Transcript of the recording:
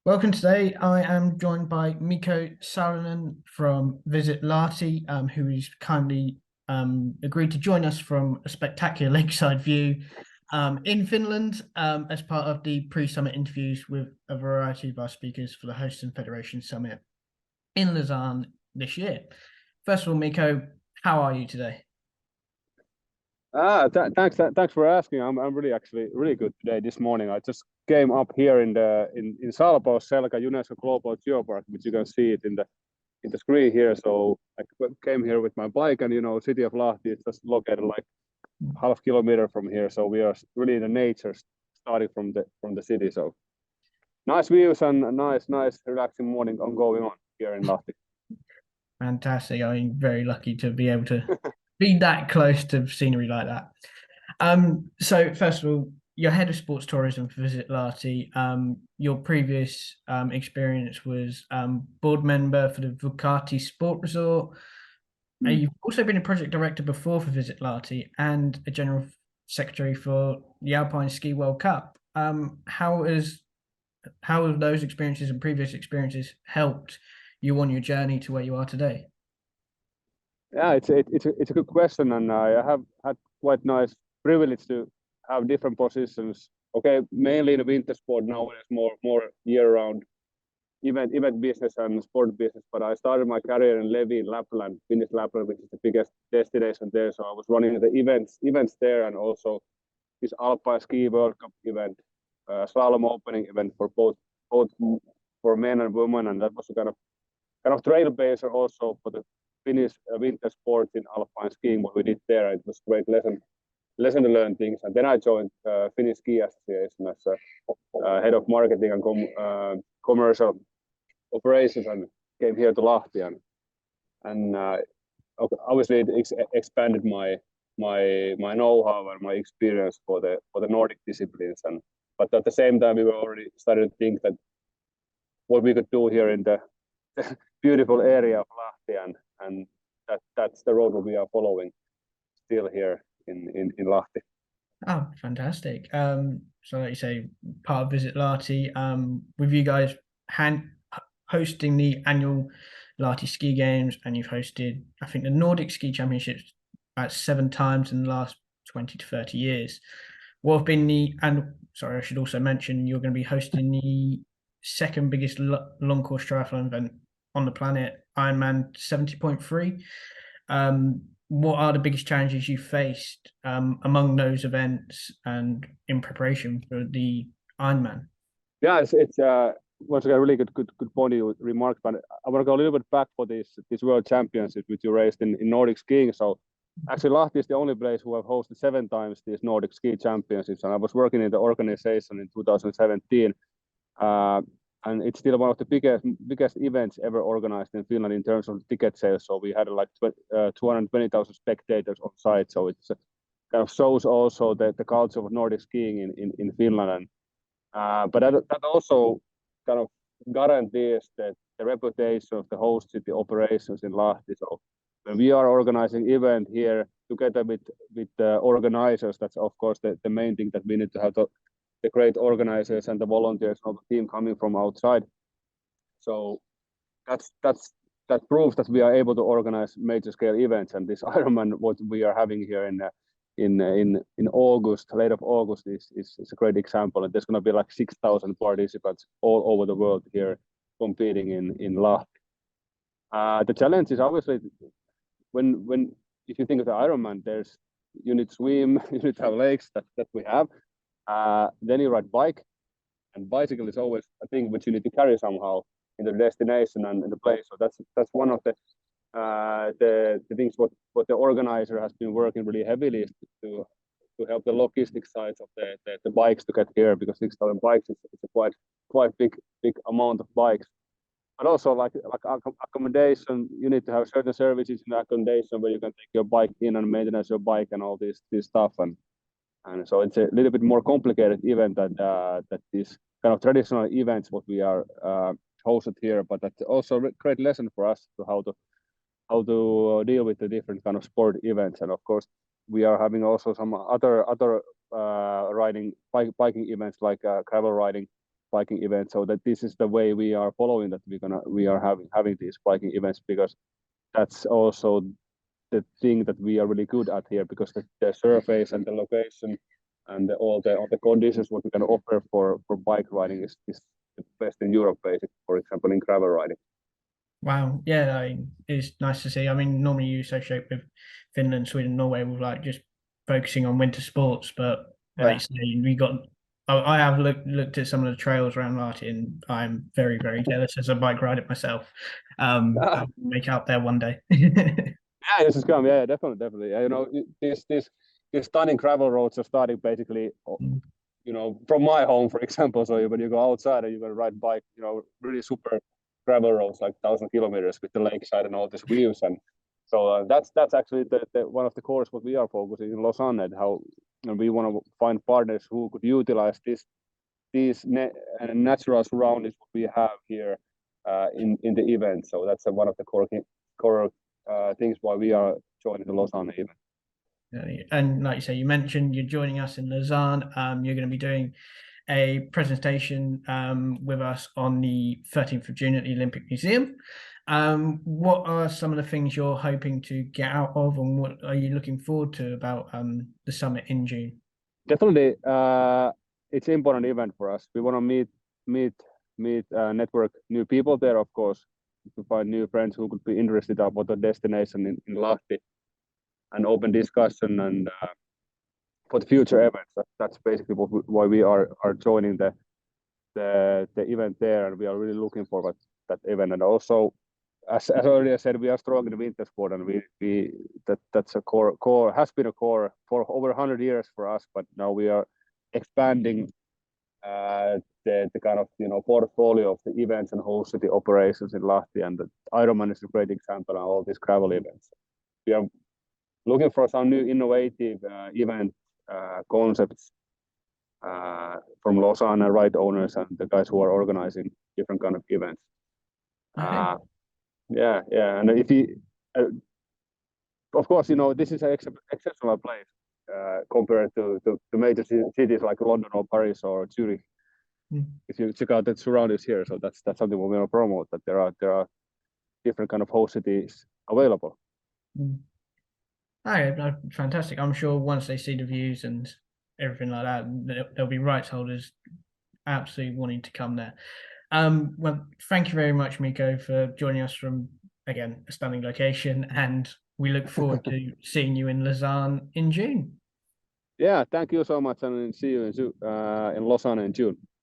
Welcome today. I am joined by Mikko Saarinen from Visit Lahti, who has kindly agreed to join us from a spectacular lakeside view in Finland as part of the pre-summit interviews with a variety of our speakers for the Hosts and Federation Summit in Lausanne this year. First of all, Mikko, how are you today? Thanks for asking. I'm really actually really good today. This morning, I just came up here in Salpo Selkä UNESCO Global Geopark, which you can see it in the screen here. So I came here with my bike, and city of Lahti is just located like half kilometer from here. So we are really in the nature, starting from the city. So nice views and a nice relaxing morning going on here in Lahti. Fantastic. I'm very lucky to be able to be that close to scenery like that. So first of all, you're head of sports tourism for Visit Lahti. Your previous experience was board member for the Vuokatti Sport Resort. You've also been a project director before for Visit Lahti and a general secretary for the Alpine Ski World Cup. How have those experiences and previous experiences helped you on your journey to where you are today? Yeah, it's a good question, and I have had quite nice privilege to have different positions. Okay, mainly in the winter sport now, it's more year-round event business and sport business. But I started my career in Levi in Lapland, Finnish Lapland, which is the biggest destination there. So I was running the events there, and also this Alpine Ski World Cup event, slalom opening event for both for men and women, and that was a kind of trailblazer also for the Finnish winter sports in alpine skiing. What we did there, it was a great lesson to learn things. And then I joined Finnish Ski Association as head of marketing and commercial operations, and came here to Lahti, and obviously it expanded my know-how and my experience for the Nordic disciplines. And but at the same time, we were already started to think that what we could do here in the beautiful area of Lahti, and that's the road that we are following still here in Lahti. Oh, fantastic. So like you say, part of Visit Lahti, with you guys hand hosting the annual Lahti Ski Games, and you've hosted, I think, the Nordic Ski Championships about 7 times in the last 20 to 30 years. What have been and sorry, I should also mention you're going to be hosting the second biggest long course triathlon event on the planet, Ironman 70.3. What are the biggest challenges you faced among those events and in preparation for the Ironman? Yeah, it's once again a really good point you remarked. But I want to go a little bit back for this World Championship which you raised in Nordic skiing. So actually, Lahti is the only place who have hosted 7 times these Nordic Ski Championships, and I was working in the organization in 2017. And it's still one of the biggest events ever organized in Finland in terms of ticket sales. So we had like 220,000 spectators on site. So it's kind of shows also the culture of Nordic skiing in Finland. And but that also kind of guarantees the reputation of the host city operations in Lahti. So when we are organizing event here together with the organizers, that's of course the main thing, that we need to have the great organizers and the volunteers of the team coming from outside. So that proves that we are able to organize major scale events, and this Ironman what we are having here in August, late of August, is a great example. And there's going to be like 6,000 participants all over the world here competing in Lahti. The challenge is obviously when if you think of the Ironman, you need to swim, you need to have legs that we have. Then you ride bike, and bicycle is always a thing which you need to carry somehow in the destination and in the place. So that's one of the things what the organizer has been working really heavily is to help the logistic sides of the bikes to get here, because 6,000 bikes is a quite big amount of bikes. But also like accommodation, you need to have certain services in the accommodation where you can take your bike in and maintenance your bike and all this stuff. And so it's a little bit more complicated event that these kind of traditional events what we are hosted here. But that's also a great lesson for us to how to deal with the different kind of sport events. And of course, we are having also some other biking events like gravel riding biking events. So that this is the way we are following, that we are having these biking events, because that's also the thing that we are really good at here, because the surface and the location and all the conditions what we can offer for bike riding is the best in Europe, basically. For example, in gravel riding. Wow, yeah, it's nice to see. I mean, normally you associate with Finland, Sweden, Norway with like just focusing on winter sports, but like you say, we got. I have looked at some of the trails around Lahti, and I'm very, very jealous as a bike rider myself. I'll make out there one day. Yeah, this is come. Yeah, definitely. You know, these stunning gravel roads are starting basically, you know, from my home, for example. So when you go outside and you're gonna ride bike, you know, really super gravel roads, like 1,000 kilometers with the lakeside and all these views. And so that's actually the one of the cores what we are focusing in Lausanne, and how we want to find partners who could utilize these natural surroundings what we have here in the event. So that's one of the core things why we are joining the Lausanne event. And like you say, you mentioned you're joining us in Lausanne. You're going to be doing a presentation with us on the 13th of June at the Olympic Museum. What are some of the things you're hoping to get out of, and what are you looking forward to about the summit in June? Definitely, it's an important event for us. We want to meet, network new people there, of course, to find new friends who could be interested about the destination in Lahti, and open discussion and for the future events. That's basically why we are joining the event there, and we are really looking forward to that event. And also, as earlier said, we are strong in the winter sport, and that's a core has been a core for over 100 years for us. But now we are expanding the kind of, you know, portfolio of the events and whole city operations in Lahti, and the Ironman is a great example of all these gravel events. We are looking for some new innovative event concepts from Lausanne ride owners and the guys who are organizing different kind of events. Okay. Yeah, and if you, of course, you know, this is an exceptional place compared to major cities like London or Paris or Zurich. If you check out the surroundings here, so that's something we want to promote, that there are different kind of host cities available. All right, fantastic. I'm sure once they see the views and everything like that, there'll be rights holders absolutely wanting to come there. Well, thank you very much, Mikko, for joining us from, again, a stunning location, and we look forward to seeing you in Lausanne in June. Yeah, thank you so much, and see you in Lausanne in June.